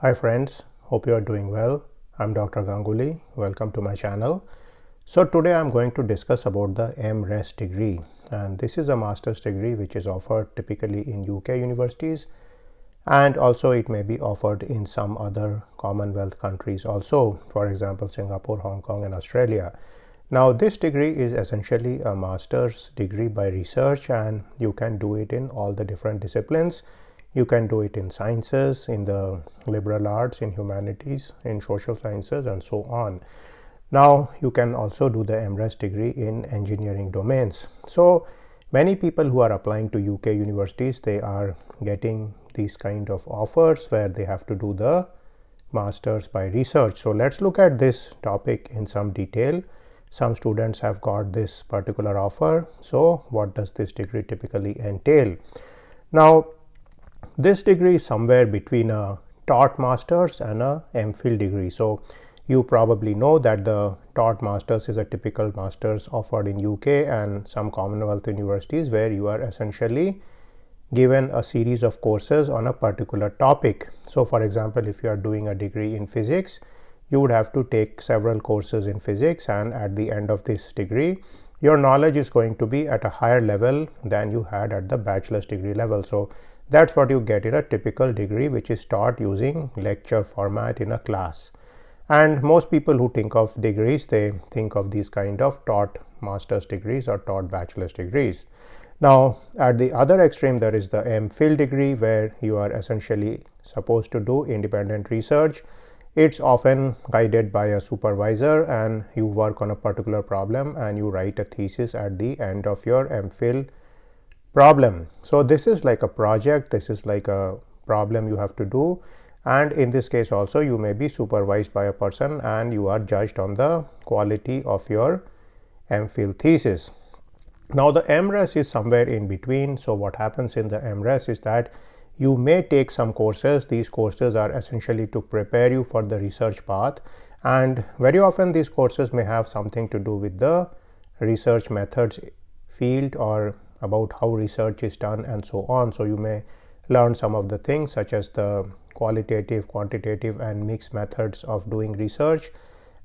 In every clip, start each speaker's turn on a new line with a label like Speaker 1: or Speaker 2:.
Speaker 1: Hi friends, hope you are doing well. I'm Dr. Ganguly. Welcome to my channel. So today I'm going to discuss about the MRes degree, and this is a master's degree which is offered typically in UK universities, and also it may be offered in some other Commonwealth countries also, for example Singapore, Hong Kong and Australia. Now this degree is essentially a master's degree by research, and you can do it in all the different disciplines. You can do it in sciences, in the liberal arts, in humanities, in social sciences and so on. Now you can also do the MRes degree in engineering domains. So many people who are applying to UK universities, they are getting these kind of offers where they have to do the masters by research. So let's look at this topic in some detail. Some students have got this particular offer. So what does this degree typically entail? Now this degree is somewhere between a taught master's and a MPhil degree. So you probably know that the taught master's is a typical master's offered in UK and some Commonwealth universities, where you are essentially given a series of courses on a particular topic. So for example, if you are doing a degree in physics, you would have to take several courses in physics, and at the end of this degree your knowledge is going to be at a higher level than you had at the bachelor's degree level. So that's what you get in a typical degree, which is taught using lecture format in a class. And most people who think of degrees, they think of these kind of taught master's degrees or taught bachelor's degrees. Now at the other extreme, there is the MPhil degree, where you are essentially supposed to do independent research. It's often guided by a supervisor, and you work on a particular problem and you write a thesis at the end of your MPhil problem. So this is like a project, this is like a problem you have to do, and in this case also you may be supervised by a person and you are judged on the quality of your MPhil thesis. Now the MRes is somewhere in between. So what happens in the MRes is that you may take some courses. These courses are essentially to prepare you for the research path, and very often these courses may have something to do with the research methods field or about how research is done and so on. So you may learn some of the things such as the qualitative, quantitative and mixed methods of doing research,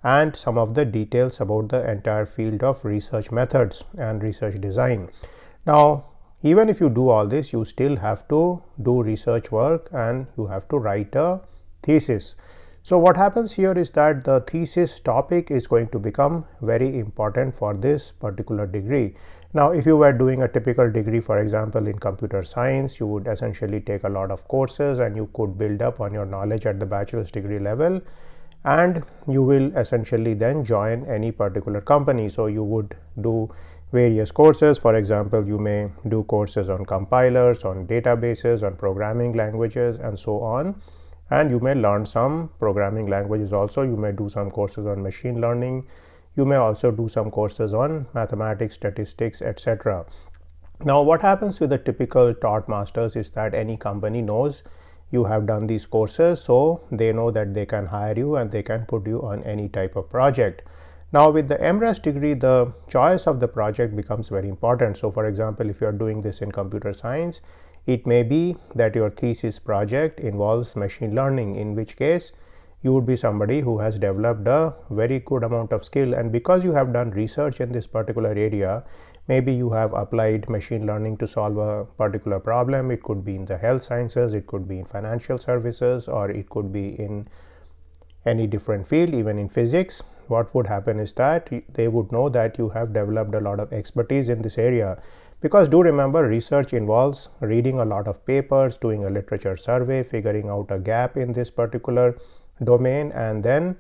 Speaker 1: and some of the details about the entire field of research methods and research design. Now even if you do all this, you still have to do research work and you have to write a thesis. So what happens here is that the thesis topic is going to become very important for this particular degree. Now if you were doing a typical degree, for example in computer science, you would essentially take a lot of courses and you could build up on your knowledge at the bachelor's degree level, and you will essentially then join any particular company. So you would do various courses. For example, you may do courses on compilers, on databases, on programming languages and so on, and you may learn some programming languages also. You may do some courses on machine learning. You may also do some courses on mathematics, statistics, etc. Now what happens with the typical taught masters is that any company knows you have done these courses, so they know that they can hire you and they can put you on any type of project. Now with the MRes degree, the choice of the project becomes very important. So for example, if you are doing this in computer science, it may be that your thesis project involves machine learning, in which case you would be somebody who has developed a very good amount of skill, and because you have done research in this particular area, maybe you have applied machine learning to solve a particular problem. It could be in the health sciences, it could be in financial services, or it could be in any different field, even in physics. What would happen is that they would know that you have developed a lot of expertise in this area, because do remember, research involves reading a lot of papers, doing a literature survey, figuring out a gap in this particular domain, and then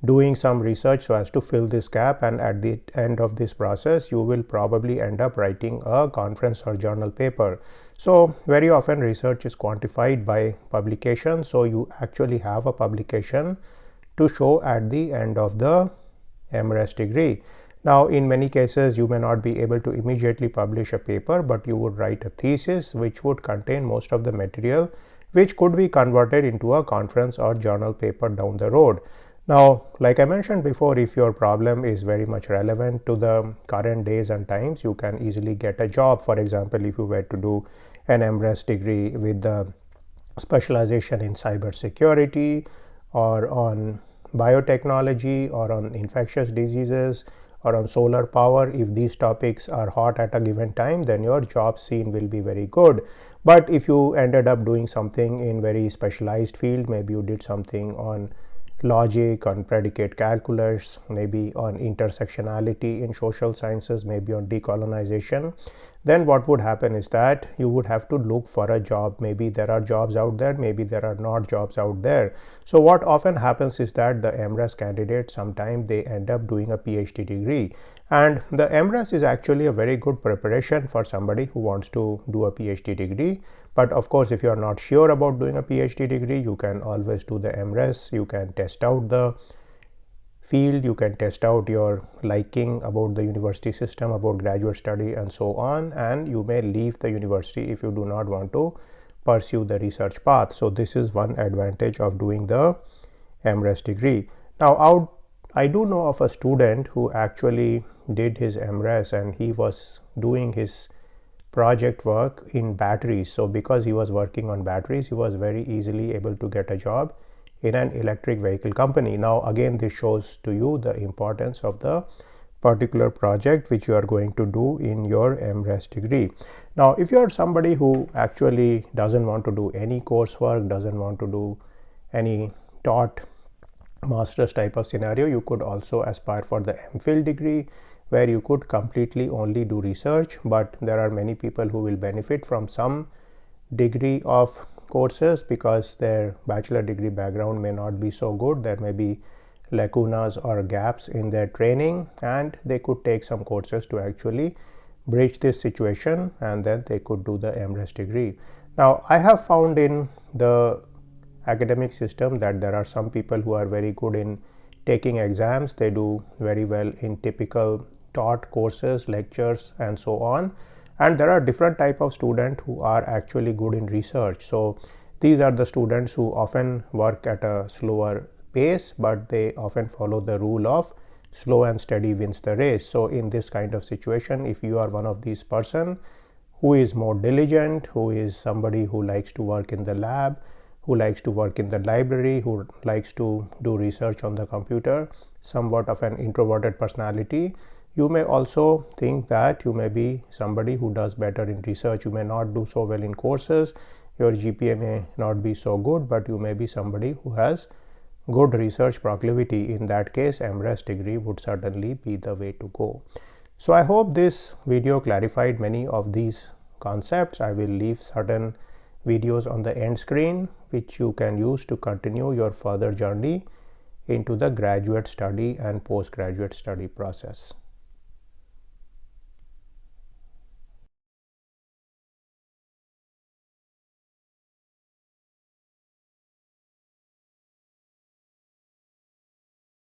Speaker 1: doing some research so as to fill this gap. And at the end of this process, you will probably end up writing a conference or journal paper. So very often research is quantified by publication, so you actually have a publication to show at the end of the MRes degree. Now in many cases you may not be able to immediately publish a paper, but you would write a thesis which would contain most of the material which could be converted into a conference or journal paper down the road. Now like I mentioned before, if your problem is very much relevant to the current days and times, you can easily get a job. For example, if you were to do an MRes degree with the specialization in cybersecurity or on biotechnology or on infectious diseases or on solar power. If these topics are hot at a given time, then your job scene will be very good. But if you ended up doing something in very specialized field, maybe you did something on logic, on predicate calculus, maybe on intersectionality in social sciences, maybe on decolonization, then what would happen is that you would have to look for a job. Maybe there are jobs out there, maybe there are not jobs out there. So what often happens is that the MRes candidate, sometimes they end up doing a PhD degree, and the MRes is actually a very good preparation for somebody who wants to do a PhD degree. But of course, if you are not sure about doing a PhD degree, you can always do the MRes. You can test out the field, you can test out your liking about the university system, about graduate study and so on, and you may leave the university if you do not want to pursue the research path. So this is one advantage of doing the MRes degree. Now I do know of a student who actually did his MRes and he was doing his project work in batteries. So because he was working on batteries, he was very easily able to get a job in an electric vehicle company. Now again, this shows to you the importance of the particular project which you are going to do in your MRes degree. Now if you are somebody who actually doesn't want to do any coursework, doesn't want to do any taught master's type of scenario, you could also aspire for the MPhil degree, where you could completely only do research. But there are many people who will benefit from some degree of courses because their bachelor degree background may not be so good. There may be lacunas or gaps in their training, and they could take some courses to actually bridge this situation, and then they could do the MRes degree. Now I have found in the academic system that there are some people who are very good in taking exams. They do very well in typical taught courses, lectures and so on. And there are different type of students who are actually good in research. So these are the students who often work at a slower pace, but they often follow the rule of slow and steady wins the race. So in this kind of situation, if you are one of these person who is more diligent, who is somebody who likes to work in the lab, who likes to work in the library, who likes to do research on the computer, somewhat of an introverted personality, you may also think that you may be somebody who does better in research. You may not do so well in courses, your GPA may not be so good, but you may be somebody who has good research proclivity. In that case, MRes degree would certainly be the way to go. So I hope this video clarified many of these concepts. I will leave certain videos on the end screen which you can use to continue your further journey into the graduate study and postgraduate study process.